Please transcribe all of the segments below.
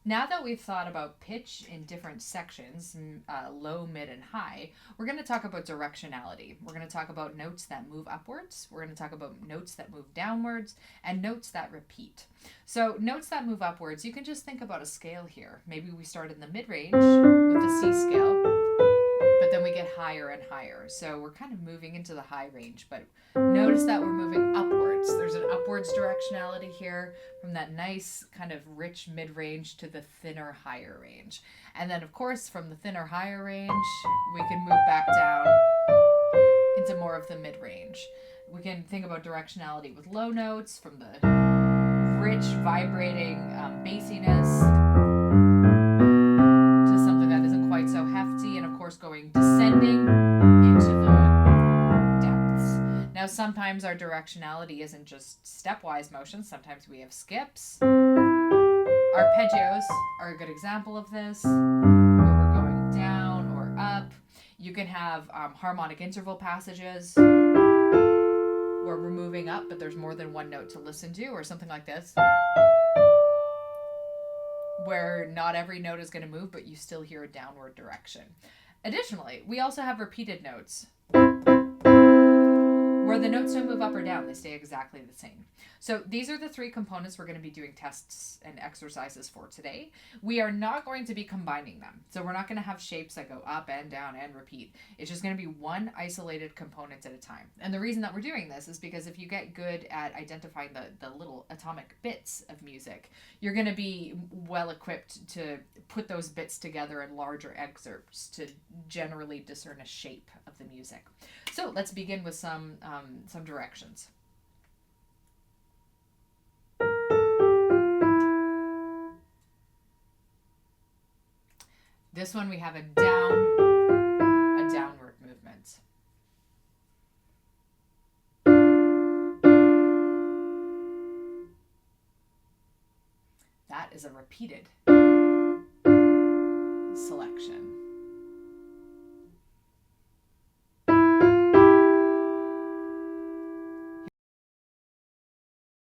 Now that we've thought about pitch in different sections, low, mid, and high, we're going to talk about directionality. We're going to talk about notes that move upwards. We're going to talk about notes that move downwards and notes that repeat. So notes that move upwards, you can just think about a scale here. Maybe we start in the mid-range with the C scale, but then we get higher and higher. So we're kind of moving into the high range, but notice that we're moving upwards. There's an upwards directionality here from that nice kind of rich mid-range to the thinner higher range. And then of course from the thinner higher range, we can move back down into more of the mid-range. We can think about directionality with low notes from the rich vibrating bassiness to something that isn't quite so hefty, and of course going descending into the depths. Now sometimes our directionality isn't just stepwise motions, sometimes we have skips. Arpeggios are a good example of this, where we're going down or up. You can have harmonic interval passages where we're moving up, but there's more than one note to listen to, or something like this, where not every note is going to move, but you still hear a downward direction. Additionally, we also have repeated notes, where the notes don't move up or down, they stay exactly the same. So these are the three components we're going to be doing tests and exercises for today. We are not going to be combining them. So we're not going to have shapes that go up and down and repeat. It's just going to be one isolated component at a time. And the reason that we're doing this is because if you get good at identifying the little atomic bits of music, you're going to be well equipped to put those bits together in larger excerpts to generally discern a shape of the music. So let's begin with some directions. This one we have a downward movement. That is a repeated selection.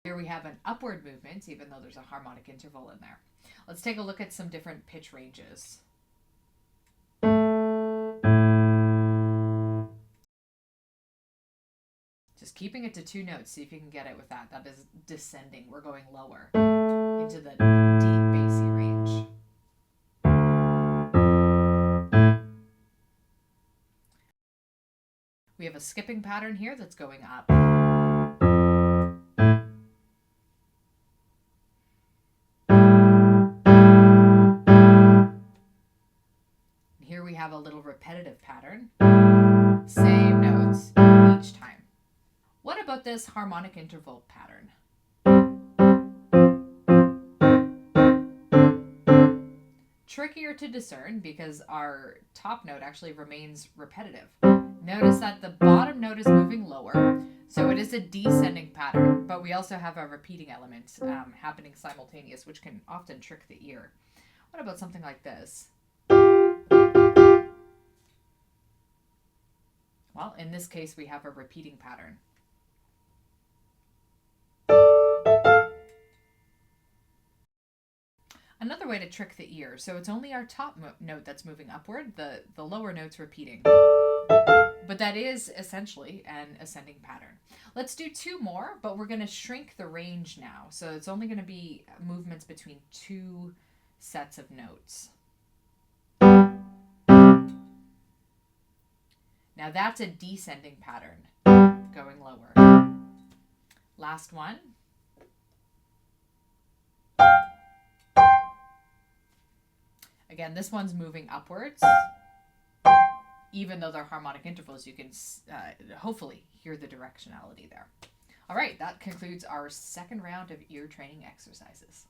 Here we have an upward movement, even though there's a harmonic interval in there. Let's take a look at some different pitch ranges. Just keeping it to two notes, see if you can get it with that. That is descending. We're going lower into the deep bassy range. We have a skipping pattern here that's going up. Here we have a little repetitive pattern. Same notes each time. What about this harmonic interval pattern? Trickier to discern because our top note actually remains repetitive. Notice that the bottom note is moving lower, so it is a descending pattern, but we also have a repeating element happening simultaneous, which can often trick the ear. What about something like this? Well, in this case, we have a repeating pattern. Another way to trick the ear, so it's only our top note that's moving upward, the lower note's repeating. But that is essentially an ascending pattern. Let's do two more, but we're going to shrink the range now. So it's only going to be movements between two sets of notes. Now that's a descending pattern, going lower. Last one. Again, this one's moving upwards. Even though they're harmonic intervals, you can hopefully hear the directionality there. All right, that concludes our second round of ear training exercises.